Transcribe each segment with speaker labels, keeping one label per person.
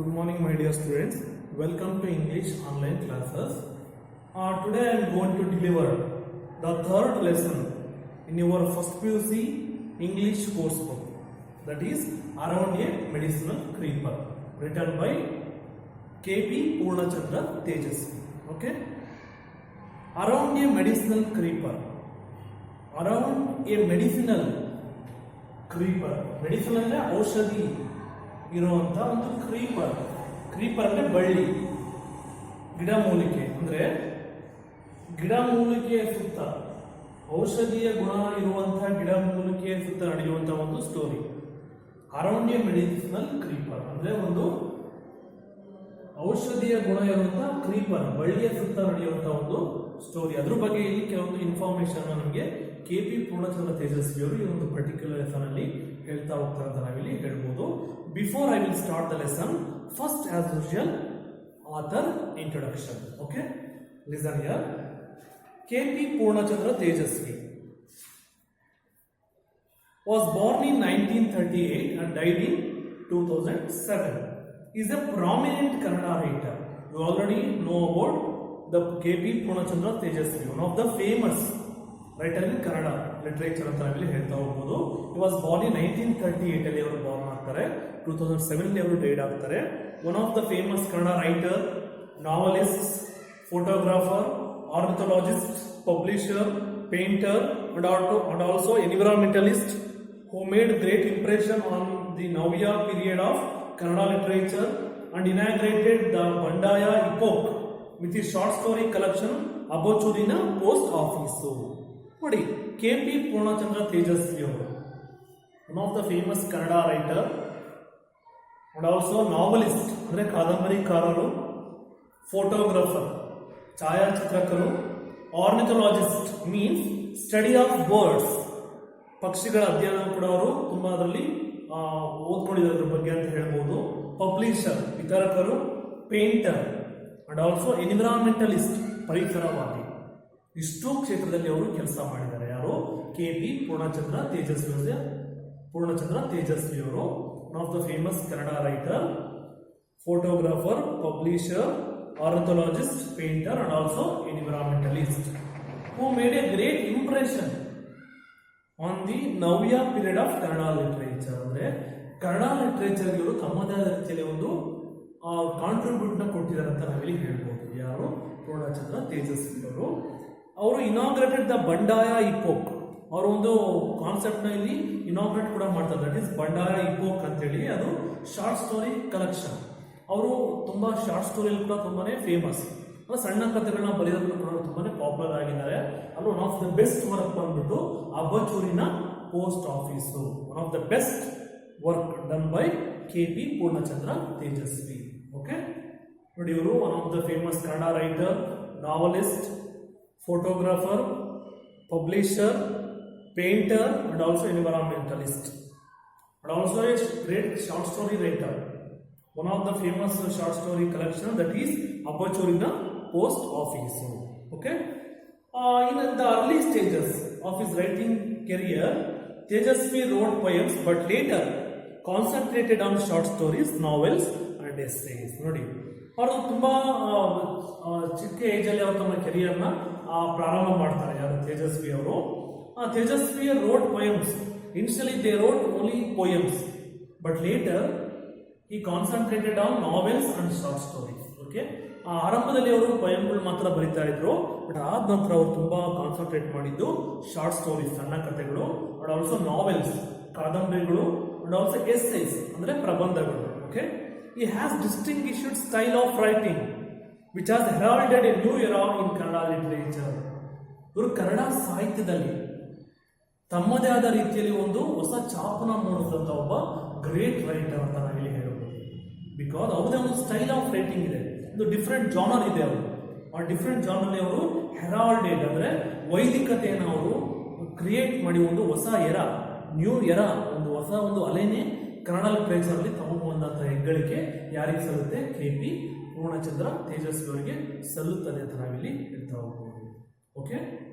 Speaker 1: Good morning, my dear students. Welcome to English online classes. Today I am going to deliver the third lesson in your first PUC English course book, that is Around a Medicinal Creeper, written by K.P. Purnachandra Tejasvi. Okay? Around a Medicinal Creeper. Around a Medicinal Creeper. Medicinal ಅಂದ್ರೆ ಔಷಧಿ ಇರುವಂತ ಒಂದು creeper. Creeper ಅಂದ್ರೆ ಬಳ್ಳಿ, ಗಿಡಮೂಲಿಕೆ ಅಂದ್ರೆ ಗಿಡಮೂಲಿಕೆಯ ಸುತ್ತ ಔಷಧೀಯ ಗುಣ ಇರುವಂತಹ ಗಿಡಮೂಲಿಕೆಯ ಸುತ್ತ ನಡೆಯುವಂತಹ ಒಂದು story. Around a medicinal creeper ಅಂದ್ರೆ ಒಂದು ಔಷಧೀಯ ಗುಣ ಇರುವಂತಹ ಕ್ರೀಪರ್, ಬಳ್ಳಿಯ ಸುತ್ತ ನಡೆಯುವಂತಹ ಒಂದು ಸ್ಟೋರಿ. ಅದ್ರ ಬಗ್ಗೆ ಇಲ್ಲಿ ಕೆಲವೊಂದು ಇನ್ಫಾರ್ಮೇಶನ್ ನಮಗೆ ಕೆ.ಪಿ. ಪೂರ್ಣಚಂದ್ರ ತೇಜಸ್ವಿ ಅವರು ಈ ಒಂದು ಪರ್ಟಿಕ್ಯುಲರ್ ಲೆಸನ್ ಅಲ್ಲಿ ಹೇಳ್ತಾ ಹೋಗ್ತಾರೆ ಅಂತ ನಾವಿಲ್ಲಿ ಹೇಳ್ಬೋದು. Before I will start the lesson, first as usual author introduction. Okay, listen here. K P. Poornachandra Tejaswi was born in 1938 and died in 2007. He is a prominent Kannada writer. You already know about the K.P. Purnachandra Tejasvi, one of the famous writer in Kannada literature ಅಂತ ನಾವಿಲ್ಲಿ ಹೇಳ್ತಾ ಹೋಗ್ಬೋದು. He was born in 1938 ಅಲ್ಲಿ ಅವರು Born ಆಗ್ತಾರೆ, 2007 ಅಲ್ಲಿ ಅವರು died ಆಗ್ತಾರೆ. One of the famous Kannada writer, novelist, photographer, ornithologist, publisher, painter and also environmentalist who made great impression on the Navya period of Kannada literature and inaugurated the Bandaya epoch with his short story collection Abbochurina Post Office. ನೋಡಿ, K P. Poornachandra Tejaswi ಅವರು one of the famous Kannada writer and also novelist ಅಂದ್ರೆ ಕಾದಂಬರಿಕಾರರು, photographer ಛಾಯಾಚಿತ್ರಕರು, ornithologist means study of birds ಪಕ್ಷಿಗಳ ಅಧ್ಯಯನ ಕೂಡ ಅವರು ತುಂಬಾ ಅದರಲ್ಲಿ ಓದ್ಕೊಂಡಿರೋದ್ರ ಬಗ್ಗೆ ಅಂತ ಹೇಳ್ಬೋದು. ಪಬ್ಲಿಷರ್ ವಿತರಕರು, ಪೇಂಟರ್ ಅಂಡ್ ಆಲ್ಸೋ ಎನ್ವಿರಾನ್ಮೆಂಟಲಿಸ್ಟ್ ಪರಿಸರವಾದಿ. ಇಷ್ಟು ಕ್ಷೇತ್ರದಲ್ಲಿ ಅವರು ಕೆಲಸ ಮಾಡಿದ್ದಾರೆ. ಯಾರು? ಕೆ.ಪಿ. ಪೂರ್ಣಚಂದ್ರ ತೇಜಸ್ವಿ ಅವರು one of the famous Kannada writer, photographer, publisher, ornithologist, painter and also environmentalist who made a great impression on the Navya period of Kannada literature. ಅಂದ್ರೆ ಕನ್ನಡ ಲಿಟರೇಚರ್ ಇವರು ತಮ್ಮದೇ ಆದ ರೀತಿಯಲ್ಲಿ ಒಂದು ಕಾಂಟ್ರಿಬ್ಯೂಟ್ ನ ಕೊಟ್ಟಿದ್ದಾರೆ ಅಂತ ನಾವಿಲ್ಲಿ ಹೇಳ್ಬೋದು. ಯಾರು? ಪೂರ್ಣಚಂದ್ರ ತೇಜಸ್ವಿ ಅವರು ಇನಾಗ್ರೇಟೆಡ್ ದ ಬಂಡಾಯ ಇಪೋಕ್. ಅವರು ಒಂದು ಕಾನ್ಸೆಪ್ಟ್ ನ ಇಲ್ಲಿ ಇನಾಗ್ರೇಟ್ ಕೂಡ ಮಾಡ್ತಾರೆ, ದಟ್ ಇಸ್ ಬಂಡಾಯ ಇಪೋಕ್ ಅಂತೇಳಿ. ಅದು ಶಾರ್ಟ್ ಸ್ಟೋರಿ ಕಲೆಕ್ಷನ್. ಅವರು ತುಂಬಾ ಶಾರ್ಟ್ ಸ್ಟೋರಿ ಕೂಡ ತುಂಬಾನೇ ಫೇಮಸ್. ಸಣ್ಣ ಕಥೆಗಳನ್ನ ಬರೆಯೋದ್ರಲ್ಲಿ ಕೂಡ ತುಂಬಾನೇ ಪಾಪ್ಯುಲರ್ ಆಗಿದ್ದಾರೆ. ಅದು one of the best work ಬಂದ್ಬಿಟ್ಟು ಅಬ್ಬಚೂರಿನ post office, one of the best work done by K P. Poornachandra Tejaswi. Okay ನೋಡಿ, ಇವರು one of the famous Kannada writer, novelist, photographer, publisher, painter and also environmentalist and also a great short story writer. One of the famous short story collection, that is Abbochurina Post Office. Okay, in the early stages of his writing career, Tejasvi wrote poems but later concentrated on short stories, novels and essays. ನೋಡಿ, ಅವರು ತುಂಬಾ ಚಿಕ್ಕ age ಅಲ್ಲಿ ಅವರು ತಮ್ಮ ಕೆರಿಯರ್ನ ಪ್ರಾರಂಭ ಮಾಡ್ತಾರೆ. ಯಾರು? ತೇಜಸ್ವಿ ಅವರು. Tejaswi wrote poems. Initially they wrote only poems but later he concentrated on novels and short stories. Okay, ಆರಂಭದಲ್ಲಿ ಅವರು ಪೋಯಮ್ಗಳು ಮಾತ್ರ ಬರೀತಾ ಇದ್ರು, ಬಟ್ ಆದ ನಂತರ ಅವರು ತುಂಬಾ ಕಾನ್ಸಂಟ್ರೇಟ್ ಮಾಡಿದ್ದು ಶಾರ್ಟ್ ಸ್ಟೋರೀಸ್, ಸಣ್ಣ ಕಥೆಗಳು, ಅಂಡ್ ಆಲ್ಸೋ ನಾವೆಲ್ಸ್, ಕಾದಂಬರಿಗಳು, ಅಂಡ್ ಆಲ್ಸೋ ಎಸ್ಸೇಸ್ ಅಂದ್ರೆ ಪ್ರಬಂಧಗಳು. Okay, he has distinguished style of writing which has heralded a new era in Kannada literature. ಇವರು ಕನ್ನಡ ಸಾಹಿತ್ಯದಲ್ಲಿ ತಮ್ಮದೇ ಆದ ರೀತಿಯಲ್ಲಿ ಒಂದು ಹೊಸ ಛಾಪನ ಮೂಡಿಸಿದಂತ ಒಬ್ಬ ಗ್ರೇಟ್ ರೈಟರ್ ಅಂತ ನಾವಿಲ್ಲಿ ಹೇಳಬಹುದು. ಬಿಕಾಸ್ ಅವರದೇ ಒಂದು ಸ್ಟೈಲ್ ಆಫ್ ರೈಟಿಂಗ್ ಇದೆ, ಒಂದು ಡಿಫ್ರೆಂಟ್ ಜಾನರ್ ಇದೆ. ಅವರು ಆ ಡಿಫ್ರೆಂಟ್ ಜಾನರ್ ಅವರು ಹೆರಾಲ್ಡೆಡ್ ಅಂದ್ರೆ ವೈದಿಕತೆಯನ್ನು ಅವರು ಕ್ರಿಯೇಟ್ ಮಾಡಿ ಒಂದು ಹೊಸ ಎರಾ, ನ್ಯೂ ಎರಾ, ಒಂದು ಹೊಸ ಒಂದು ಅಲೆನೇ ಕನ್ನಡ ಲಿಟರೇಚರ್ ಅಲ್ಲಿ ತಗೊಂಡುವಂತ ಹೆಗ್ಗಳಿಕೆ ಯಾರಿಗೆ ಸಲ್ಲುತ್ತೆ? ಕೆ.ಪಿ. ಪೂರ್ಣಚಂದ್ರ ತೇಜಸ್ವಿ ಅವರಿಗೆ ಸಲ್ಲುತ್ತದೆ ಅಂತ ನಾವಿಲ್ಲಿ ಹೇಳ್ತಾ ಹೋಗ್ಬೋದು. Okay,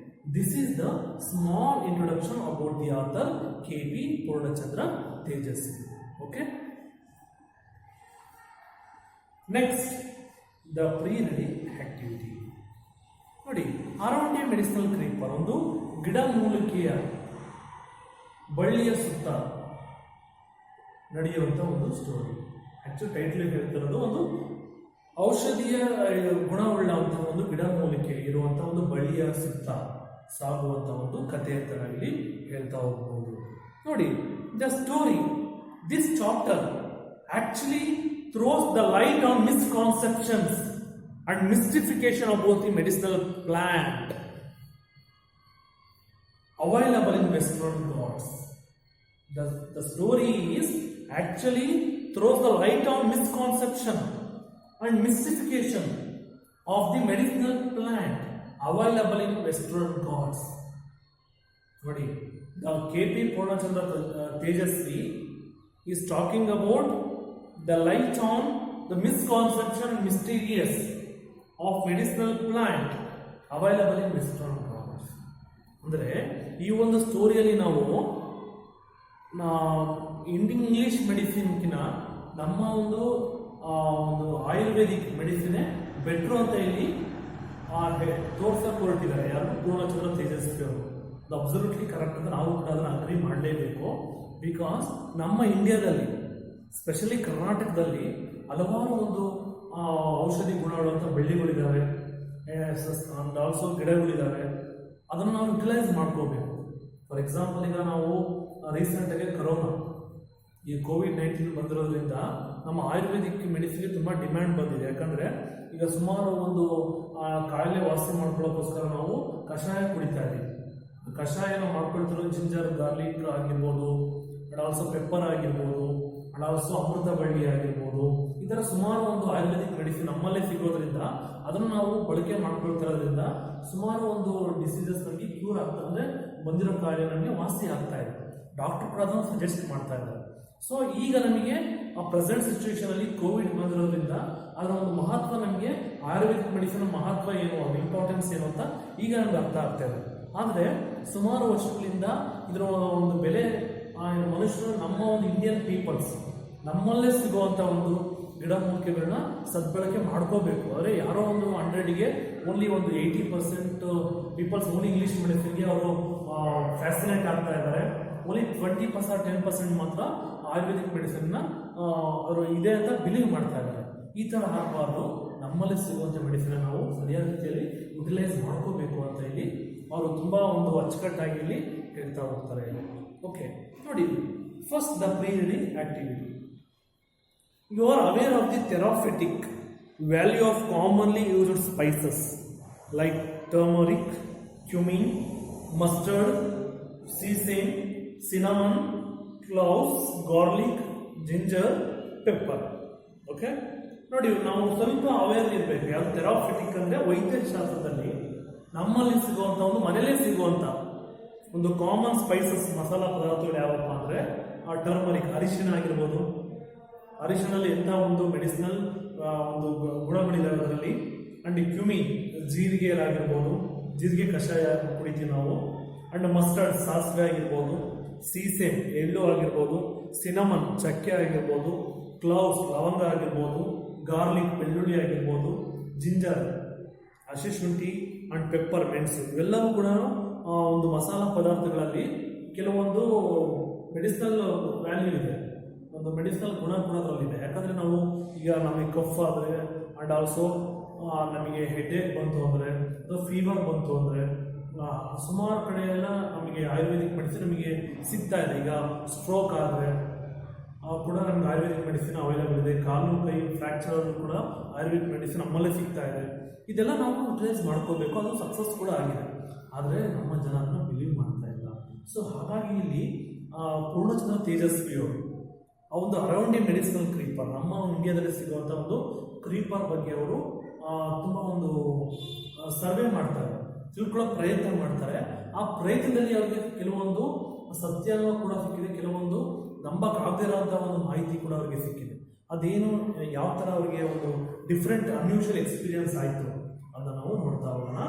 Speaker 1: this is the small introduction about the author K P. Poornachandra Tejaswi. Okay, next the pre ready activity. ನೋಡಿ, ಅರೌಂಡ್ ಎ ಮೆಡಿಸಿನಲ್ ಕ್ರೀಪರ್ ಒಂದು ಗಿಡಮೂಲಿಕೆಯ ಬಳ್ಳಿಯ ಸುತ್ತ ನಡೆಯುವಂಥ ಒಂದು ಸ್ಟೋರಿ. ಆಕ್ಚುಲಿ ಟೈಟ್ಲ್ ಹೇಳ್ತಿರೋದು ಒಂದು ಔಷಧೀಯ ಗುಣವುಳ್ಳಂಥ ಒಂದು ಗಿಡಮೂಲಿಕೆ ಇರುವಂಥ ಒಂದು ಬಳ್ಳಿಯ ಸುತ್ತ ಸಾಗುವಂಥ ಒಂದು ಕಥೆ ಅಂತ ಇಲ್ಲಿ ಹೇಳ್ತಾ ಹೋಗ್ಬೋದು. ನೋಡಿ, the story this chapter actually throws the light on misconceptions and mystification about the medicinal plant available in Western gods. The story is actually throws the light on misconception and mystification of the medicinal plant available in Western gods. ನೋಡಿ, the KP Purnachandra Tejasvi is talking about the light on the misconception and mysterious of medicinal plant available in Western gods. ಅಂದರೆ ಈ ಒಂದು ಸ್ಟೋರಿಯಲ್ಲಿ ನಾವು English ಮೆಡಿಸಿನ್ಕಿನ ನಮ್ಮ ಒಂದು Ayurvedic ಮೆಡಿಸಿನೇ better ಅಂತ ಇಲ್ಲಿ ತೋರ್ಸಕ್ಕೆ ಹೊರಟಿದ್ದಾರೆ. ಯಾರು? ಪೂರ್ಣಚಂದ್ರ ತೇಜಸ್ವಿ ಅವರು. ಅದು ಅಬ್ಸಲ್ಯೂಟ್ಲಿ ಕರೆಕ್ಟ್ ಅಂತ ನಾವು ಕೂಡ ಅದನ್ನು ಅಗ್ರಿ ಮಾಡಲೇಬೇಕು. ಬಿಕಾಸ್ ನಮ್ಮ ಇಂಡಿಯಾದಲ್ಲಿ, ಸ್ಪೆಷಲಿ ಕರ್ನಾಟಕದಲ್ಲಿ ಹಲವಾರು ಒಂದು ಔಷಧಿ ಗುಣಗಳುವಂಥ ಬೆಳ್ಳಿಗಳಿದ್ದಾವೆ, ಅಂಡ್ ಆಲ್ಸೋ ಗಿಡಗಳಿದ್ದಾವೆ. ಅದನ್ನು ನಾವು ಯುಟಿಲೈಸ್ ಮಾಡ್ಕೋಬೇಕು. ಫಾರ್ ಎಕ್ಸಾಂಪಲ್, ಈಗ ನಾವು ರೀಸೆಂಟಾಗಿ ಕರೋನಾ, ಈ ಕೋವಿಡ್-19 ಬಂದಿರೋದ್ರಿಂದ ನಮ್ಮ ಆಯುರ್ವೇದಿಕ್ ಮೆಡಿಸಿನ್ಗೆ ತುಂಬ ಡಿಮ್ಯಾಂಡ್ ಬಂದಿದೆ. ಯಾಕಂದರೆ ಈಗ ಸುಮಾರು ಒಂದು ಕಾಯಿಲೆ ವಾಸಿ ಮಾಡ್ಕೊಳ್ಳೋಕ್ಕೋಸ್ಕರ ನಾವು ಕಷಾಯ ಕುಡಿತಾ ಇದ್ದೀವಿ. ಕಷಾಯನ ಮಾಡ್ಕೊಳ್ತಿರೋ ಜಿಂಜರ್, ಗಾರ್ಲಿಕ್ ಆಗಿರ್ಬೋದು, ಅಂಡ್ ಆಲ್ಸೋ ಪೆಪ್ಪರ್ ಆಗಿರ್ಬೋದು, ಅಂಡ್ ಆಲ್ಸೋ ಅಮೃತ ಬಳ್ಳಿ ಆಗಿರ್ಬೋದು. ಈ ಥರ ಸುಮಾರು ಒಂದು ಆಯುರ್ವೇದಿಕ್ ಮೆಡಿಸಿನ್ ನಮ್ಮಲ್ಲೇ ಸಿಗೋದ್ರಿಂದ ಅದನ್ನು ನಾವು ಬಳಕೆ ಮಾಡ್ಕೊಳ್ತಿರೋದ್ರಿಂದ ಸುಮಾರು ಒಂದು ಡಿಸೀಸಸ್ ನಮಗೆ ಕ್ಯೂರ್ ಆಗ್ತಾ, ಅಂದರೆ ಬಂದಿರೋ ಕಾಯಿಲೆ ನಮಗೆ ವಾಸಿ ಆಗ್ತಾ ಇದೆ. ಡಾಕ್ಟರ್ ಕೂಡ ಅದನ್ನು ಸಜೆಸ್ಟ್ ಮಾಡ್ತಾ ಇದ್ದಾರೆ. ಸೊ ಈಗ ನಮಗೆ ಆ ಪ್ರೆಸೆಂಟ್ ಸಿಚುವೇಶನ್ ಅಲ್ಲಿ ಕೋವಿಡ್ ಬಂದಿರೋದ್ರಿಂದ ಅದರ ಒಂದು ಮಹತ್ವ, ನಮಗೆ ಆಯುರ್ವೇದಿಕ್ ಮೆಡಿಸಿನ್ ಮಹತ್ವ ಏನು, ಅದು ಇಂಪಾರ್ಟೆನ್ಸ್ ಏನು ಅಂತ ಈಗ ನಮ್ಗೆ ಅರ್ಥ ಆಗ್ತಾ ಇದೆ. ಆದರೆ ಸುಮಾರು ವರ್ಷಗಳಿಂದ ಇದರ ಒಂದು ಬೆಲೆ ಮನುಷ್ಯರು, ನಮ್ಮ ಒಂದು ಇಂಡಿಯನ್ ಪೀಪಲ್ಸ್ ನಮ್ಮಲ್ಲೇ ಸಿಗುವಂಥ ಒಂದು ಗಿಡಮೂಲಿಕೆಗಳನ್ನ ಸದ್ಬಳಕೆ ಮಾಡ್ಕೋಬೇಕು. ಆದರೆ ಯಾರೋ ಒಂದು 100ಗೆ ಓನ್ಲಿ ಒಂದು 80% ಪೀಪಲ್ಸ್ ಓನ್ಲಿ ಇಂಗ್ಲೀಷ್ ಮೆಡಿಸಿನ್ಗೆ ಅವರು ಫ್ಯಾಸಿನೇಟ್ ಆಗ್ತಾ ಇದ್ದಾರೆ. ಓನ್ಲಿ 20% 10% ಮಾತ್ರ ಆಯುರ್ವೇದಿಕ್ ಮೆಡಿಸಿನ್ನ ಅವರು ಇದೆ ಅಂತ ಬಿಲೀವ್ ಮಾಡ್ತಾ ಇದ್ದಾರೆ. ಈ ಥರ ಆಗಬಾರ್ದು. ನಮ್ಮಲ್ಲಿ ಸಿಗುವಂಥ ಮೆಡಿಸಿನ್ ನಾವು ಸರಿಯಾದ ರೀತಿಯಲ್ಲಿ ಯುಟಿಲೈಸ್ ಮಾಡ್ಕೋಬೇಕು ಅಂತ ಇಲ್ಲಿ ಅವರು ತುಂಬ ಒಂದು ಅಚ್ಚುಕಟ್ಟಾಗಿ ಇಲ್ಲಿ ಹೇಳ್ತಾ ಹೋಗ್ತಾರೆ. ಓಕೆ, ನೋಡಿ, first the pre reading activity. You are aware of the therapeutic value of commonly used spices like turmeric, cumin, mustard, sesame, cinnamon, cloves, garlic, ginger, pepper. Okay? ನೋಡಿ, ನಾವು ಸ್ವಲ್ಪ ಅವೇರ್ ಇರಬೇಕು. ಯಾವುದು ಥೆರಾಪ್ಯೂಟಿಕ್ ಅಂದರೆ ವೈದ್ಯಶಾಸ್ತ್ರದಲ್ಲಿ ನಮ್ಮಲ್ಲಿ ಸಿಗುವಂಥ ಒಂದು ಮನೆಯಲ್ಲೇ ಸಿಗುವಂಥ ಒಂದು ಕಾಮನ್ ಸ್ಪೈಸಸ್, ಮಸಾಲಾ ಪದಾರ್ಥಗಳು ಯಾವಪ್ಪ ಅಂದರೆ ಟರ್ಮರಿಕ್, ಅರಿಶಿನ ಆಗಿರ್ಬೋದು. ಅರಿಶಿನಲ್ಲಿ ಎಂಥ ಒಂದು ಮೆಡಿಸಿನಲ್ ಒಂದು ಗುಣಗಳಿದ್ದಾವೆ ಅದರಲ್ಲಿ. ಅಂಡ್ ಕ್ಯುಮಿನ್, ಜೀರಿಗೆ ಆಗಿರ್ಬೋದು, ಜೀರಿಗೆ ಕಷಾಯ ಕುಡಿತೀವಿ ನಾವು. ಅಂಡ್ ಮಸ್ಟರ್ಡ್, ಸಾಸಿವೆ ಆಗಿರ್ಬೋದು. ಸೀಸೆಮ್, ಎಳ್ಳು ಆಗಿರ್ಬೋದು. ಸಿನಮನ್, ಚಕ್ಕೆ ಆಗಿರ್ಬೋದು. ಕ್ಲೌಸ್, ಲವಂಗ ಆಗಿರ್ಬೋದು. ಗಾರ್ಲಿಕ್, ಬೆಳ್ಳುಳ್ಳಿ ಆಗಿರ್ಬೋದು. ಜಿಂಜರ್, ಹಸಿಶುಂಠಿ, ಅಂಡ್ ಪೆಪ್ಪರ್, ಮೆಣಸು, ಇವೆಲ್ಲವೂ ಕೂಡ ಒಂದು ಮಸಾಲಾ ಪದಾರ್ಥಗಳಲ್ಲಿ ಕೆಲವೊಂದು ಮೆಡಿಸಿನಲ್ ವ್ಯಾಲ್ಯೂ ಇದೆ, ಒಂದು ಮೆಡಿಸಿನಲ್ ಗುಣ ಕೂಡ ಅದರಲ್ಲಿದೆ. ಯಾಕಂದರೆ ನಾವು ಈಗ ನಮಗೆ ಕಫ್ ಆದರೆ, ಆ್ಯಂಡ್ ಆಲ್ಸೋ ನಮಗೆ ಹೆಡ್ಏಕ್ ಬಂತು ಅಂದರೆ, ಅಥವಾ ಫೀವರ್ ಬಂತು ಅಂದರೆ, ಸುಮಾರು ಕಡೆ ಎಲ್ಲ ನಮಗೆ ಆಯುರ್ವೇದಿಕ್ ಮೆಡಿಸಿನ್ ನಮಗೆ ಸಿಗ್ತಾ ಇದೆ. ಈಗ ಸ್ಟ್ರೋಕ್ ಆದರೆ ಕೂಡ ನಮ್ಗೆ ಆಯುರ್ವೇದಿಕ್ ಮೆಡಿಸಿನ್ ಅವೈಲೇಬಲ್ ಇದೆ. ಕಾಲು ಕೈ ಫ್ರ್ಯಾಕ್ಚರ್ ಕೂಡ ಆಯುರ್ವೇದಿಕ್ ಮೆಡಿಸಿನ್ ನಮ್ಮಲ್ಲೇ ಸಿಗ್ತಾ ಇದೆ. ಇದೆಲ್ಲ ನಾವು ಯುಟಿಲೈಸ್ ಮಾಡ್ಕೋಬೇಕು. ಅದು ಸಕ್ಸಸ್ ಕೂಡ ಆಗಿದೆ. ಆದರೆ ನಮ್ಮ ಜನ ಅದನ್ನು ಬಿಲೀವ್ ಮಾಡ್ತಾ ಇಲ್ಲ. ಸೊ ಹಾಗಾಗಿ ಇಲ್ಲಿ ಪೂರ್ಣಚಂದ್ರ ತೇಜಸ್ವಿಯವರು ಆ ಒಂದು ಅರೌಂಡ್ ಎ ಮೆಡಿಸಿನಲ್ ಕ್ರೀಪರ್, ನಮ್ಮ ಇಂಡಿಯಾದಲ್ಲಿ ಸಿಗುವಂಥ ಒಂದು ಕ್ರೀಪರ್ ಬಗ್ಗೆ ಅವರು ತುಂಬ ಒಂದು ಸರ್ವೆ ಮಾಡ್ತಾರೆ, ತಿಳ್ಕೊಳ್ಳೋ ಪ್ರಯತ್ನ ಮಾಡ್ತಾರೆ. ಆ ಪ್ರಯತ್ನದಲ್ಲಿ ಅವರಿಗೆ ಕೆಲವೊಂದು ಸತ್ಯ ಕೂಡ ಸಿಕ್ಕಿದೆ, ಕೆಲವೊಂದು ನಂಬಕ್ಕಾಗದೇ ಇರೋಂಥ ಒಂದು ಮಾಹಿತಿ ಕೂಡ ಅವರಿಗೆ ಸಿಕ್ಕಿದೆ. ಅದೇನು, ಯಾವ ಥರ ಅವರಿಗೆ ಒಂದು ಡಿಫ್ರೆಂಟ್ ಅನ್ಯೂಶುವಲ್ ಎಕ್ಸ್ಪೀರಿಯನ್ಸ್ ಆಯಿತು ಅದನ್ನು ನಾವು ನೋಡ್ತಾ ಹೋಗೋಣ.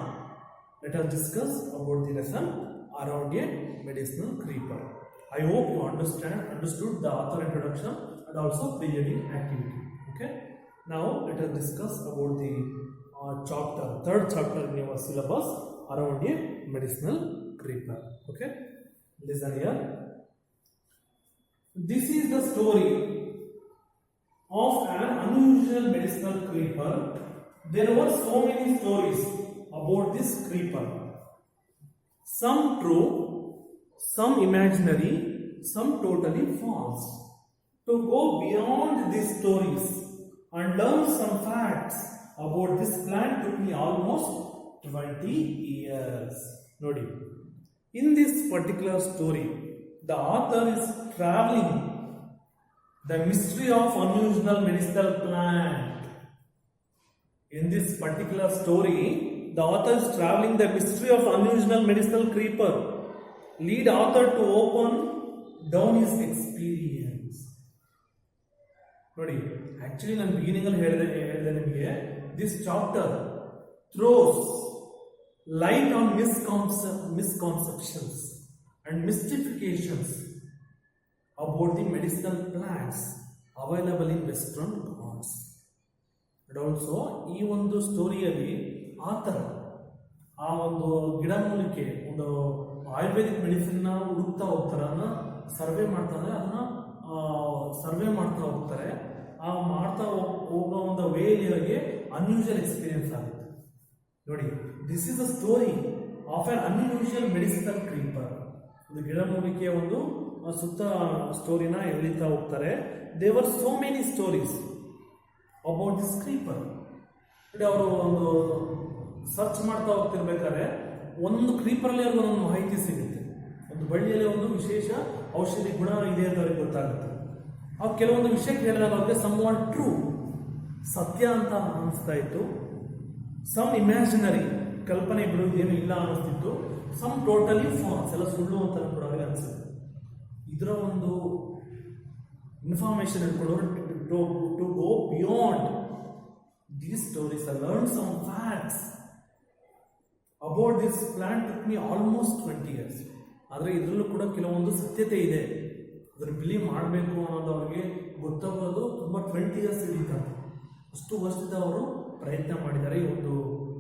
Speaker 1: Let us discuss about the lesson around a medicinal creeper. I hope you understood the author introduction and also pre-reading activity. Okay. Now let us discuss about the chapter, third chapter in your syllabus around a medicinal creeper. Okay, listen here. This is the story of an unusual medicinal creeper. There were so many stories about this creeper. Some true, some imaginary, some totally false. To go beyond these stories and learn some facts about this plant took me almost 20 years. Nodi. In this particular story, the author is traveling the mystery of unusual medicinal plant. In this particular story, the author is traveling the mystery of unusual medicinal creeper. Lead author to open down his experience. Nodi, actually ನಾನು beginning ಅಲ್ಲಿ ಹೇಳಿದೆ ನಿಮಗೆ, this chapter throws light on misconceptions and mystifications about the medicinal plants available in Western Ghats. And also ಈ ಒಂದು ಸ್ಟೋರಿಯಲ್ಲಿ ಆ ಒಂದು ಗಿಡಮೂಲಿಕೆ, ಒಂದು ಆಯುರ್ವೇದಿಕ್ ಮೆಡಿಸಿನ್ನ ಹುಡುಕ್ತಾ ಹೋಗ್ತಾರೆ, ಅದನ್ನ ಸರ್ವೆ ಮಾಡ್ತಾ ಹೋಗ್ತಾರೆ. ಆ ಮಾಡ್ತಾ ಹೋಗೋ ಒಂದು ವೇಗೆ ಅನ್ಯೂಶುವಲ್ ಎಕ್ಸ್ಪೀರಿಯನ್ಸ್ ಆಗುತ್ತೆ. ನೋಡಿ, this is a story of on unusual medicinal creeper. ಒಂದು ಗಿಡಮೂಲಿಕೆಯ ಒಂದು ಸುತ್ತ ಸ್ಟೋರಿನ ಎಳಿತಾ ಹೋಗ್ತಾರೆ. ದೇವರ್ so many stories about this creeper. ಅವರು ಒಂದು ಸರ್ಚ್ ಮಾಡ್ತಾ ಹೋಗ್ತಿರ್ಬೇಕಾದ್ರೆ ಒಂದು ಕ್ರೀಪರ್ಲಿ ಅವ್ರಿಗೆ ಒಂದು ಮಾಹಿತಿ ಸಿಗುತ್ತೆ. ಒಂದು ಬಳ್ಳಿಯಲ್ಲಿ ಒಂದು ವಿಶೇಷ ಔಷಧಿ ಗುಣ ಇದೆ ಅಂತ ಅವ್ರಿಗೆ ಗೊತ್ತಾಗುತ್ತೆ. ಅವ್ರು ಕೆಲವೊಂದು ವಿಷಯ ಕೇಳಿದಾಗ ಅವ್ರಿಗೆ ಸಮ್ ವಾಟ್ ಟ್ರೂ, ಸತ್ಯ ಅಂತ ಅನಿಸ್ತಾ ಇತ್ತು. ಸಮ್ ಇಮ್ಯಾಜಿನರಿ, ಕಲ್ಪನೆ ಬಿಡುವುದೇನು ಇಲ್ಲ ಅನಿಸ್ತಿತ್ತು. ಸಮ್ ಟೋಟಲಿ ಫಾಲ್ಸ್, ಎಲ್ಲ ಸುಳ್ಳು ಅಂತ ಕೂಡ ಅವ್ರಿಗೆ ಅನಿಸುತ್ತೆ. ಇದರ ಒಂದು ಇನ್ಫಾರ್ಮೇಶನ್ ಇಟ್ಕೊಂಡು to go beyond these stories, I learned some facts about this plant took me almost 20 years. ಆದರೆ ಇದರಲ್ಲೂ ಕೂಡ ಕೆಲವೊಂದು ಸತ್ಯತೆ ಇದೆ, ಅದರ ಬಿಲೀವ್ ಮಾಡಬೇಕು ಅನ್ನೋದು ಅವ್ರಿಗೆ ಗೊತ್ತಾಗೋದು ತುಂಬ 20 ಇಯರ್ಸ್ ಹಿಡಿತಂತೆ. ಅಷ್ಟು ವರ್ಷದ ಅವರು ಪ್ರಯತ್ನ ಮಾಡಿದ್ದಾರೆ ಈ ಒಂದು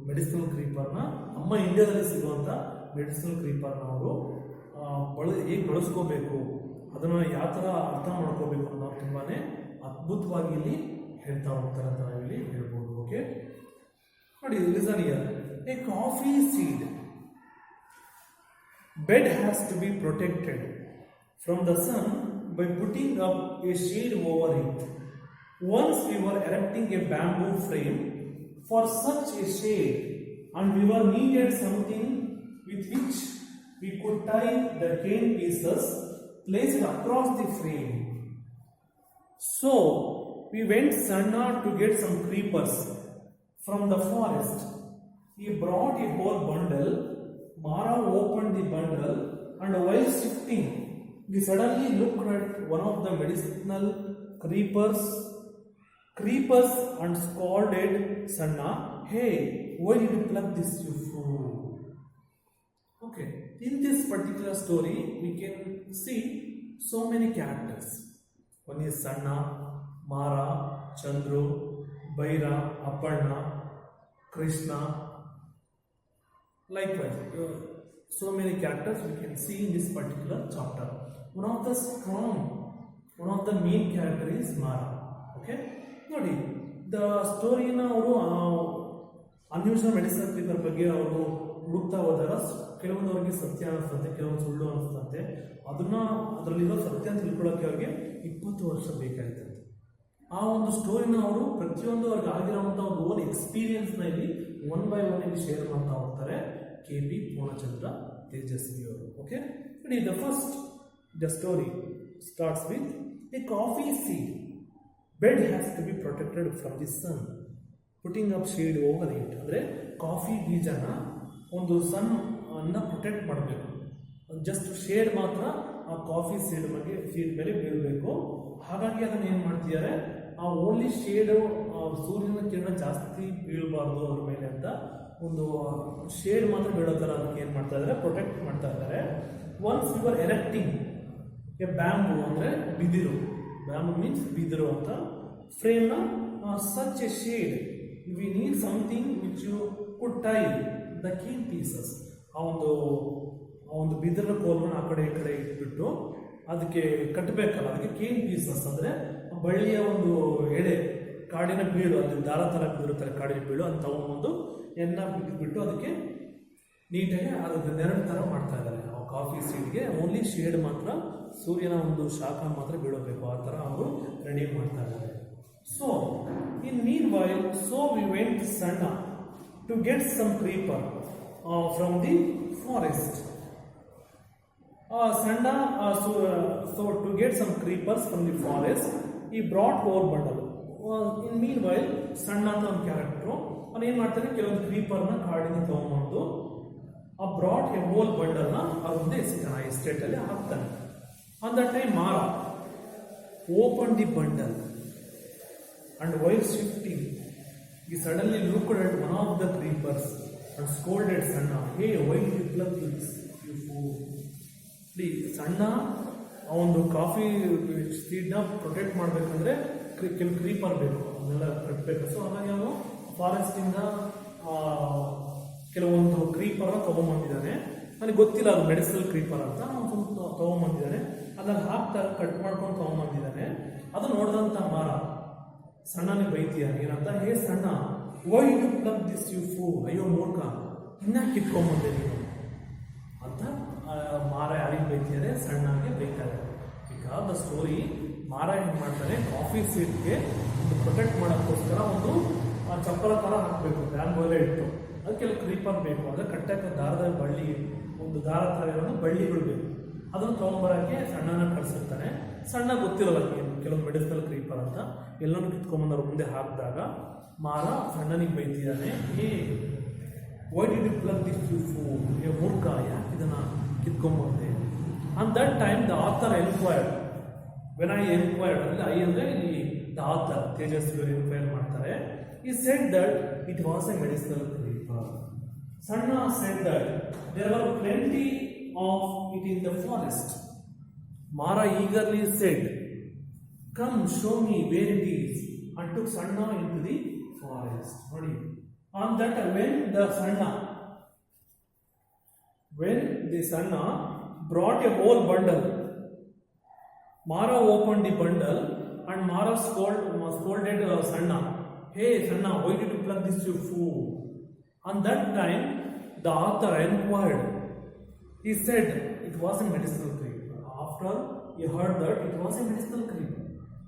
Speaker 1: ಮೆಡಿಸಿನಲ್ ಕ್ರೀಪರ್ನ, ನಮ್ಮ ಇಂಡಿಯಾದಲ್ಲಿ ಸಿಗುವಂಥ ಮೆಡಿಸಿನಲ್ ಕ್ರೀಪರ್ನ ಅವರು ಹೇಗೆ ಬಳಸ್ಕೋಬೇಕು, ಅದನ್ನು ಯಾವ ಥರ ಅರ್ಥ ಮಾಡ್ಕೋಬೇಕು ಅನ್ನೋದು ತುಂಬಾ ಅದ್ಭುತವಾಗಿ ಇಲ್ಲಿ ಹೇಳ್ತಾ ಹೋಗ್ತಾರೆ ಅಂತ ನಾವಿಲ್ಲಿ ಹೇಳ್ಬೋದು. ಓಕೆ, ನೋಡಿ, listen here. A coffee seed bed has to be protected from the sun by putting up a shade over it. Once we were erecting a bamboo frame for such a shade, and we were needed something with which we could tie the cane pieces placed across the frame. So we went Sanna to get some creepers from the forest. He brought a whole bundle. Mara opened the bundle, and while shifting, we suddenly looked at one of the medicinal creepers and scolded Sanna, "Hey, why did you pluck this, you fool?" Okay, in this particular story, we can see so many characters. One is Sanna, Mara, Chandru, Bhaira, Aparna, Krishna. Likewise, so many characters we can see in this particular chapter. One of the main character is Mara. Okay, ನೋಡಿ, the storyನ ಅವರು unusual medicinal creeper ಬಗ್ಗೆ ಅವರು ಹುಡುಕ್ತಾ ಹೋದಾಗ ಕೆಲವೊಂದು ಅವ್ರಿಗೆ ಸತ್ಯ ಅನಿಸ್ತಂತೆ, ಕೆಲವೊಂದು ಸುಳ್ಳು ಅನಿಸ್ತಂತೆ. ಅದರಲ್ಲಿರೋ ಸತ್ಯ ಅಂತ ತಿಳ್ಕೊಳ್ಳೋಕೆ ಅವ್ರಿಗೆ 20 ವರ್ಷ ಬೇಕಾಯ್ತಂತೆ. ಆ ಒಂದು ಸ್ಟೋರಿನ ಅವರು ಪ್ರತಿಯೊಂದು ಅವ್ರಿಗೆ ಆಗಿರುವಂಥ ಒಂದು ಓನ್ ಎಕ್ಸ್ಪೀರಿಯನ್ಸ್ನ ಇಲ್ಲಿ 1 by 1 ಇಲ್ಲಿ ಶೇರ್ ಮಾಡ್ತಾ ಹೋಗ್ತಾರೆ KP ಪೂರ್ಣಚಂದ್ರ ತೇಜಸ್ವಿ ಅವರು. Okay, the story starts with a coffee seed. Bed has to be protected from the sun, putting up shade over it. ಅಂದರೆ ಕಾಫಿ ಬೀಜನ ಒಂದು ಸನ್ ಅನ್ನ ಪ್ರೊಟೆಕ್ಟ್ ಮಾಡಬೇಕು, ಜಸ್ಟ್ ಶೇಡ್ ಮಾತ್ರ ಆ ಕಾಫಿ ಸೀಡ್ ಮೇಲೆ ಬೀಳಬೇಕು. ಹಾಗಾಗಿ ಅದನ್ನ ಏನು ಮಾಡ್ತಿದ್ದಾರೆ, ಆ ಓನ್ಲಿ ಶೇಡು ಸೂರ್ಯನ ಕಿರಣ ಜಾಸ್ತಿ ಬೀಳಬಾರ್ದು ಅದ್ರ ಮೇಲೆ ಅಂತ ಒಂದು ಶೇಡ್ ಮಾತ್ರ ಬೀಳೋ ಥರ ಅದಕ್ಕೆ ಏನು ಮಾಡ್ತಾ ಇದ್ದಾರೆ, ಪ್ರೊಟೆಕ್ಟ್ ಮಾಡ್ತಾ ಇದ್ದಾರೆ. Once you are erecting a bamboo ಅಂದರೆ ಬಿದಿರು, ಬ್ಯಾಂಬು ಮೀನ್ಸ್ ಬಿದಿರು ಅಂತ ಫ್ರೇಮ್ನ such a shade, we need something which you could tie the cane pieces. ಆ ಒಂದು ಬಿದಿರ ಕೋಲನ್ನು ಆ ಕಡೆ ಈ ಕಡೆ ಇಟ್ಬಿಟ್ಟು ಅದಕ್ಕೆ ಕಟ್ಟಬೇಕಲ್ಲ, ಅದಕ್ಕೆ ಕೇನ್ ಪೀಸಸ್ ಅಂದರೆ ಬಳ್ಳಿಯ ಒಂದು ಎಳೆ, ಕಾಡಿನ ಬೀಳು, ಅಲ್ಲಿ ದಾರ ಥರ ಬೀಳುತ್ತಾರೆ ಕಾಡಿನ ಬೀಳು ಅಂತ ತಗೊಂಡ್ಬಂದು ಬಿಟ್ಟು ಅದಕ್ಕೆ ನೀಟಾಗಿ ಅದಕ್ಕೆ ನೆರಳು ಥರ ಮಾಡ್ತಾ ಇದ್ದಾರೆ. ಆ ಕಾಫಿ ಸೀಡ್ಗೆ ಓನ್ಲಿ ಶೇಡ್ ಮಾತ್ರ, ಸೂರ್ಯನ ಒಂದು ಶಾಖ ಮಾತ್ರ ಬೀಳಬೇಕು, ಆ ಥರ ಅವರು ರೆಡಿ ಮಾಡ್ತಾ ಇದ್ದಾರೆ. So in meanwhile we went Sanna to get some creeper from the forest. Sanda, so to get some creepers from the forest, he brought whole bundle. In meanwhile, Sanda ಅಂತ ಒಂದು ಕ್ಯಾರೆಕ್ಟರು ಅವನು ಏನು ಮಾಡ್ತಾನೆ, ಕೆಲವೊಂದು ಕ್ರೀಪರ್ನ ಕಾಡಿನ ತಗೊಂಡ್ಬಂದು ಆ ಬ್ರಾಟ್ ಎ ಹೋಲ್ ಬಂಡಲ್ನ ಅವ್ರ ಮುಂದೆ ಎಸಿತಾನೆ, ಆ ಎಸ್ಟೇಟಲ್ಲಿ ಹಾಕ್ತಾನೆ. ಆನ್ ದಟ್ ಟೈಮ್ ಮಾರ open the bundle and while shifting he suddenly looked at one of the creepers and scolded Sanda, hey, why did you pluck this, you fool? ಸಣ್ಣ ಆ ಒಂದು coffee ಸೀಡ್ನ protect ಮಾಡಬೇಕಂದ್ರೆ ಕೆಲವು ಕ್ರೀಪರ್ ಬೇಕು, ಅದನ್ನೆಲ್ಲ ಕಟ್ಟಬೇಕು. So ಹಾಗಾಗಿ ಅವನು ಫಾರೆಸ್ಟಿಂದ ಕೆಲವೊಂದು ಕ್ರೀಪರ್ನ ತೊಗೊಂಬಂದಿದ್ದಾನೆ. ನನಗೆ ಗೊತ್ತಿಲ್ಲ ಅದು ಮೆಡಿಸಿನಲ್ ಕ್ರೀಪರ್ ಅಂತ, ಅವನು ತೊಗೊಂಬಂದಿದ್ದಾನೆ. ಅದನ್ನು ಹಾಕ್ತಾ ಕಟ್ ಮಾಡ್ಕೊಂಡು ತೊಗೊಂಬಂದಿದ್ದಾನೆ. ಅದು ನೋಡಿದಂಥ ಮಾರ ಸಣ್ಣನಿಗೆ ಬೈತೀಯಾನೆ, ಏನಂತ, ಹೇ ಸಣ್ಣ, why you plug this you fool, ಅಯ್ಯೋ ಮೂರ್ಖ, ಇನ್ನ ಕಿತ್ಕೊಂಬಂದೆ ನೀನು ಅಂತ ಮಾರ ಯಾರಿಗೆ ಬೈತಿದ್ದಾರೆ, ಸಣ್ಣಗೆ ಬೈತಾರೆ. ಈಗ ದ ಸ್ಟೋರಿ, ಮಾರ ಏನು ಮಾಡ್ತಾರೆ, ಕಾಫಿ ಸೀಡ್ಗೆ ಒಂದು ಪ್ರೊಟೆಕ್ಟ್ ಮಾಡೋಕ್ಕೋಸ್ಕರ ಒಂದು ಚಪ್ಪಲ ಥರ ಹಾಕಬೇಕು, ಬ್ಯಾಂಬೋಲೆ ಇಟ್ಟು ಅದಕ್ಕೆಲ್ಲ ಕ್ರೀಪರ್ ಬೇಕು, ಅದಕ್ಕೆ ಕಟ್ಟಕ್ಕೆ ದಾರದ ಬಳ್ಳಿ, ಒಂದು ದಾರ ಥರ ಇರೋದು ಬಳ್ಳಿಗಳು ಬೇಕು. ಅದನ್ನು ತೊಗೊಂಬರೋಕ್ಕೆ ಸಣ್ಣನ ಕಳಿಸಿರ್ತಾನೆ. ಸಣ್ಣ ಗೊತ್ತಿರಲ್ಲ ಕೆಲವೊಂದು ಮೆಡಿಸಿನಲ್ ಕ್ರೀಪರ್ ಅಂತ, ಎಲ್ಲನೂ ಕಿತ್ಕೊಂಬಂದವ್ರ ಮುಂದೆ ಹಾಕಿದಾಗ ಮಾರ ಸಣ್ಣನಿಗೆ ಬೈತಿದ್ದಾನೆ, ಏ why did you plug this you fool, ಏ ಮೂರ್ಖ, ಯಾಕೆ ಇದನ್ನು ಕಿತ್ಕೊಂಬಂದೆ. On that time the author enquired, when I enquired ಅಂದರೆ ಐ ಅಂದರೆ ಇಲ್ಲಿ ದ ಆಥರ್ ತೇಜಸ್ವಿ ಎನ್ಕ್ವೈರ್ ಮಾಡ್ತಾರೆ. He said that it was a medicinal creeper. Sanna said that there are plenty of it in the forest. Mara eagerly said, come show me where it is, and took Sanna in to the forest. ನೋಡಿ, on that when the Sanna brought a whole bundle, Mara opened the bundle and Mara scolded Sanna, hey Sanna, why did you plug this, you fool? On that time the author inquired, he said it was a medicinal creeper. After he heard that it was a medicinal creeper,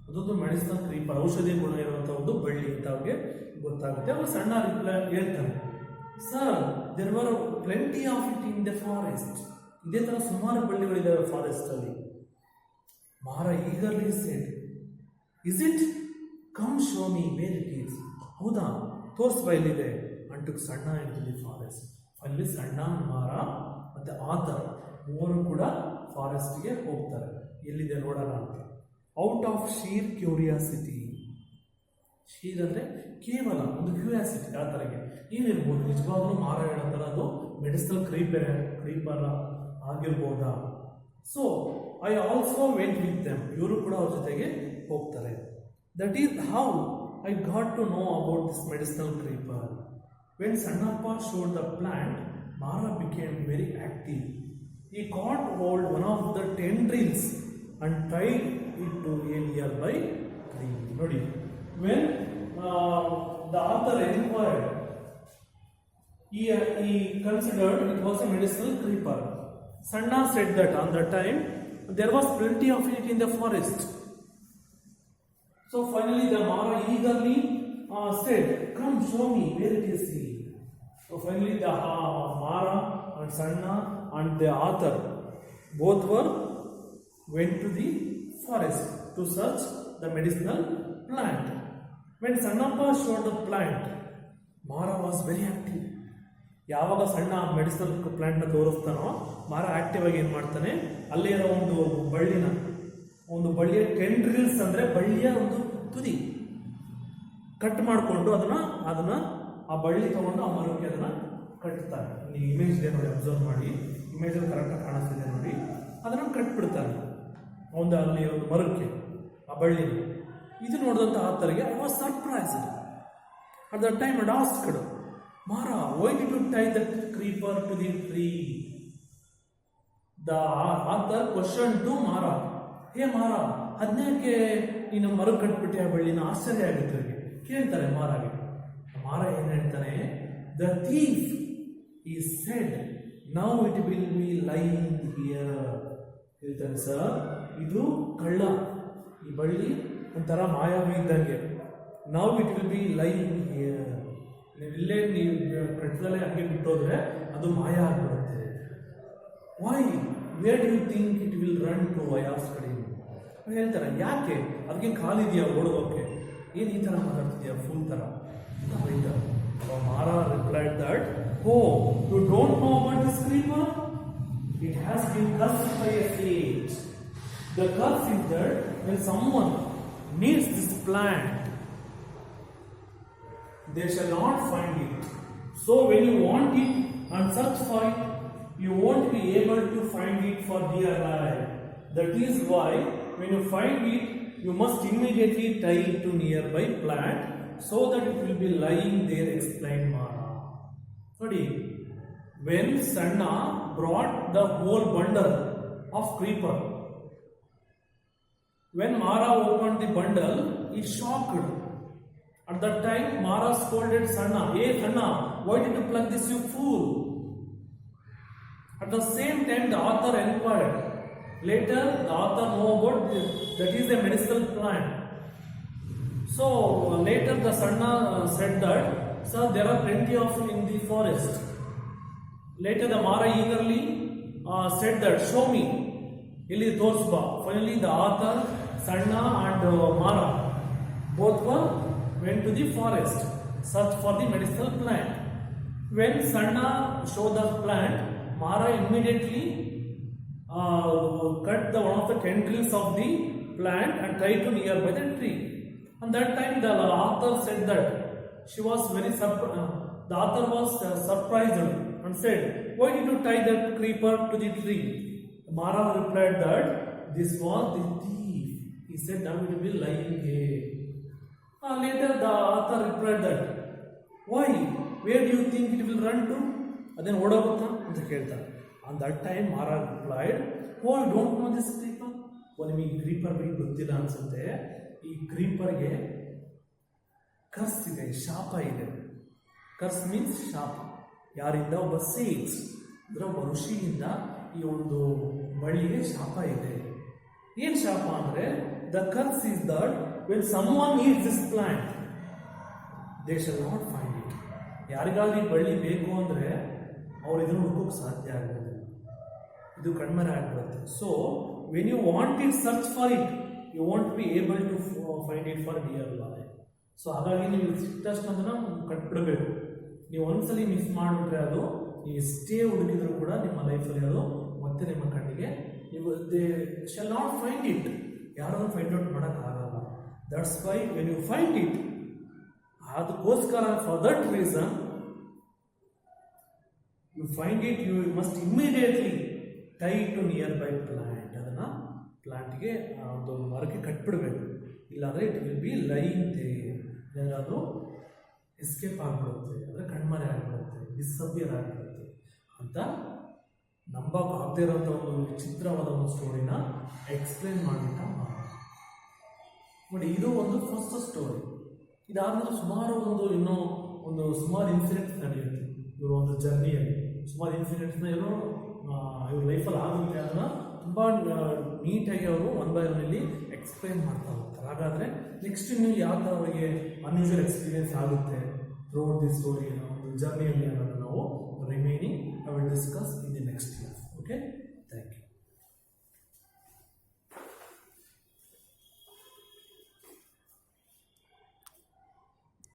Speaker 1: ಅದೊಂದು medicinal creeper, ಔಷಧಿ ಗುಣ ಇರುವಂಥ ಒಂದು ಬಳ್ಳಿ ಅಂತ ಅವ್ರಿಗೆ ಗೊತ್ತಾಗುತ್ತೆ. ಅವರು ಸಣ್ಣ ರಿಪ್ಲೈ ಹೇಳ್ತಾನೆ, sir there were plenty of it in the forest. ಇದೇ ಥರ ಸುಮಾರು ಬಳ್ಳಿಗಳಿದ್ದಾವೆ ಫಾರೆಸ್ಟಲ್ಲಿ. Mara eagerly said, is it, come show me where it is, ಹೌದಾ ತೋರಿಸುವ ಎಲ್ಲಿದೆ, ಅಂಟು ಸಣ್ಣ ಇನ್ ದಿ ಫಾರೆಸ್ಟ್. ಅಲ್ಲಿ ಸಣ್ಣ, ಮಾರ ಮತ್ತು ಆಥರ್ ಮೂವರು ಕೂಡ ಫಾರೆಸ್ಟ್ಗೆ ಹೋಗ್ತಾರೆ, ಎಲ್ಲಿದೆ ನೋಡೋಣ ಅಂತ. Out of sheer curiosity, sheer ಅಂದರೆ ಕೇವಲ ಒಂದು ಕ್ಯೂರಿಯಾಸಿಟಿ, ಆ ಥರಗೆ ಏನಿರ್ಬೋದು, ನಿಜವಾಗ್ಲೂ ಮಾರ ಹೇಳೋ ಥರ ಅದು ಮೆಡಿಸಿನಲ್ ಕ್ರೀಪರ್ ಆಗಿರ್ಬೋದಾ. So I also went with them, ಇವರು ಕೂಡ ಅವ್ರ ಜೊತೆಗೆ ಹೋಗ್ತಾರೆ. That is how I got to know about this medicinal creeper. When Sannappa showed the plant, Mara became very active. He caught hold one of the tendrils and tied it to a nearby tree. Nodi, when the author inquired, he considered it was a medicinal creeper. Sanna said that on that time there was plenty of it in the forest. So finally the Mara eagerly said, come show me where it is. So finally the Mara and Sanna and the author both went to the forest to search the medicinal plant. When Sannappa showed the plant, Mara was very active. ಯಾವಾಗ ಸಣ್ಣ medicinal ಪ್ಲಾಂಟ್ನ ತೋರಿಸ್ತಾನೋ ಮಾರ active ಆಗಿ ಏನು ಮಾಡ್ತಾನೆ, ಅಲ್ಲೇ ಇರೋ ಒಂದು ಬಳ್ಳಿಯ ಟೆಂಡ್ರಿಲ್ಸ್ ಅಂದರೆ ಬಳ್ಳಿಯ ಒಂದು ತುದಿ ಕಟ್ ಮಾಡಿಕೊಂಡು ಅದನ್ನ ಆ ಬಳ್ಳಿ ತಗೊಂಡು ಆ ಮರಕ್ಕೆ ಅದನ್ನು ಕಟ್ತಾರೆ. ನೀವು ಇಮೇಜ್ ಇದೆ ನೋಡಿ, ಅಬ್ಸರ್ವ್ ಮಾಡಿ, ಇಮೇಜಲ್ಲಿ ಕರೆಕ್ಟಾಗಿ ಕಾಣಿಸ್ತಿದೆ ನೋಡಿ, ಅದನ್ನು ಕಟ್ಬಿಡ್ತಾನೆ ಅಲ್ಲಿ ಒಂದು ಮರಕ್ಕೆ, ಆ ಬಳ್ಳಿನ. ಇದು ನೋಡಿದಂಥ ಆತರಿಗೆ I was surprised. At that time and asked, Mara, why did you tie that creeper to the tree? The author questioned to Mara, ಹೇ ಮಾರಾ, ಅದನ್ನೇಕೆ ನೀನು ಮರ ಕಟ್ಬಿಟ್ಟೆ ಆ ಬಳ್ಳಿನ? ಆಶ್ಚರ್ಯ ಆಗುತ್ತೆ ಅವರಿಗೆ. ಕೇಳ್ತಾರೆ ಮಾರಾಗೆ. ಮಾರ ಏನು ಹೇಳ್ತಾನೆ, the thief is said now it will be lying here. ಹೇಳ್ತಾರೆ, ಸರ್ ಇದು ಕಳ್ಳ, ಈ ಬಳ್ಳಿ ಒಂಥರ ಮಾಯಾವಿ ಇದ್ದಂಗೆ. Now it will be lying here. ನೀವಿಲ್ಲೇ ನೀವು ಕಟ್ಟದಲ್ಲೇ ಹಂಗೆ ಬಿಟ್ಟೋದ್ರೆ ಅದು ಮಾಯ ಆಗ್ಬಿಡುತ್ತೆ. Why where do you think it will run to? I asked him. ಹೇಳ್ತಾರೆ, ಯಾಕೆ ಅದಕ್ಕೆ ಕಾಲಿದೆಯಾ ಓಡೋಕೆ? ಏನು ಈ ಥರ ಮಾತಾಡ್ತಿದ್ಯಾ ಫುಲ್ ಥರ ಅಂತ ಬೈತಾರೆ. Mara replied that, oh, you don't know about this creeper? It has been cursed by a sage. The curse is that when someone needs this plant, they shall not find it. So when you want it and search for it, you won't be able to find it for dear life. That is why when you find it, you must immediately tie it to nearby plant so that it will be lying there, explained Mara. Nodi, when Sanna brought the whole bundle of creeper, when Mara opened the bundle, he shocked. At that time, Mara scolded Sanna, hey Sanna, why did you pluck this, you fool? At the same time, the author inquired. Later, the author know about that is a medicinal plant. So later, the Sanna said that, sir, there are plenty of it in the forest. Later, the Mara eagerly said that, show me. Illi torsba. Finally, the author, Sanna and Mara both went to the forest, search for the medicinal plant. When Sanna showed the plant, Mara immediately cut one of the tendrils of the plant and tried to nearby the tree. And that time the author said that she was very the author was surprised and said, why did you tie that creeper to the tree? Mara replied that this was the thief. He said, now it will be lying here. Later the author replied that, why? Where do you think it will run to? Then odagutta anta keltare. On that time Mara replied, oh, I don't know this creeper. ನಿಮಗೆ ಈ creeper ಬಗ್ಗೆ ಗೊತ್ತಿಲ್ಲ ಅನ್ಸುತ್ತೆ. ಈ ಕ್ರೀಪರ್ಗೆ ಕರ್ಸ್ ಇದೆ, ಶಾಪ ಇದೆ. ಕರ್ಸ್ means ಶಾಪ. ಯಾರಿಂದ? ಒಬ್ಬ ಸೇಜ್ ಅಂದ್ರೆ ಒಬ್ಬ ಋಷಿಯಿಂದ ಈ ಒಂದು ಬಳ್ಳಿಗೆ ಶಾಪ ಇದೆ. ಏನ್ ಶಾಪ ಅಂದ್ರೆ, the ಕರ್ಸ್ is that when someone needs this plant they shall not find it. ಯಾರಿಗಾದ್ರೂ ಈ ಬಳ್ಳಿ ಬೇಕು ಅಂದ್ರೆ ಅವ್ರು ಇದನ್ನು ಹುಡುಕೋಕೆ ಸಾಧ್ಯ ಆಗೋದಿಲ್ಲ, ಇದು ಕಣ್ಮರೆ ಆಗ್ಬಿಡುತ್ತೆ. So when you want it, search for it, you want be able to find it for dear life. So ಹಾಗಾಗಿ ನೀವು ಸಿಕ್ತಷ್ಟು ಅದನ್ನು ಕಟ್ಬಿಡಬೇಕು. ನೀವು ಒಂದ್ಸಲಿ ಮಿಸ್ ಮಾಡಿಬಿಟ್ರೆ ಅದು ನೀವು ಎಷ್ಟೇ ಹುಡುಕಿದ್ರು ಕೂಡ ನಿಮ್ಮ ಲೈಫಲ್ಲಿ ಅದು ಮತ್ತೆ ನಿಮ್ಮ ಕಣ್ಣಿಗೆ ನೀವು they shall not find it. ಯಾರೂ ಫೈಂಡ್ ಔಟ್ ಮಾಡೋಕ್ಕಾಗಲ್ಲ. That's why when you find it, ಅದಕ್ಕೋಸ್ಕರ for that reason you find it, you must immediately tie it to nearby plant. ಅದನ್ನು ಪ್ಲಾಂಟ್ಗೆ ಒಂದು ಮರಕ್ಕೆ ಕಟ್ಬಿಡ್ಬೇಕು. ಇಲ್ಲಾಂದರೆ it will be lying there. ಏನಾದರೂ escape ಆಗಿಬಿಡುತ್ತೆ, ಅಂದರೆ ಕಣ್ಮರೆ ಆಗಿಬಿಡುತ್ತೆ, ಡಿಸಪಿಯರ್ ಆಗಿಬಿಡುತ್ತೆ ಅಂತ ನಂಬಕ್ಕಾಗದೇ ಇರೋಂಥ ಒಂದು ವಿಚಿತ್ರವಾದ ಒಂದು ಸ್ಟೋರಿನ ಎಕ್ಸ್ಪ್ಲೇನ್ ಮಾಡಿಬಿಟ್ಟ ನೋಡಿ. ಇದು ಒಂದು ಫಸ್ಟ್ ಸ್ಟೋರಿ. ಇದಾದ್ಮೇಲೆ ಸುಮಾರು ಇನ್ನೂ ಸುಮಾರು ಇನ್ಸಿಡೆಂಟ್ಸ್ ನಡೆಯುತ್ತೆ ಇವರು ಒಂದು ಜರ್ನಿಯಲ್ಲಿ. ಸುಮಾರು ಇನ್ಸಿಡೆಂಟ್ಸ್ನ ಇವ್ರ ಲೈಫಲ್ಲಿ ಆಗುತ್ತೆ. ಅದನ್ನು ತುಂಬ ನೀಟಾಗಿ ಅವರು ಒನ್ ಬೈ ಒನ್ನಲ್ಲಿ ಎಕ್ಸ್ಪ್ಲೇನ್ ಮಾಡ್ತಾ ಹೋಗ್ತಾರೆ. ಹಾಗಾದರೆ ನೆಕ್ಸ್ಟ್ ನೀವು ಯಾವ ಥರ ಅವರಿಗೆ ಅನ್ಯೂಶುವಲ್ ಎಕ್ಸ್ಪೀರಿಯನ್ಸ್ ಆಗುತ್ತೆ ಥ್ರೂ ಔಟ್ ದಿ ಸ್ಟೋರಿ ಒಂದು ಜರ್ನಿಯಲ್ಲಿ ಅನ್ನೋದನ್ನು ನಾವು remaining I will discuss in the next class.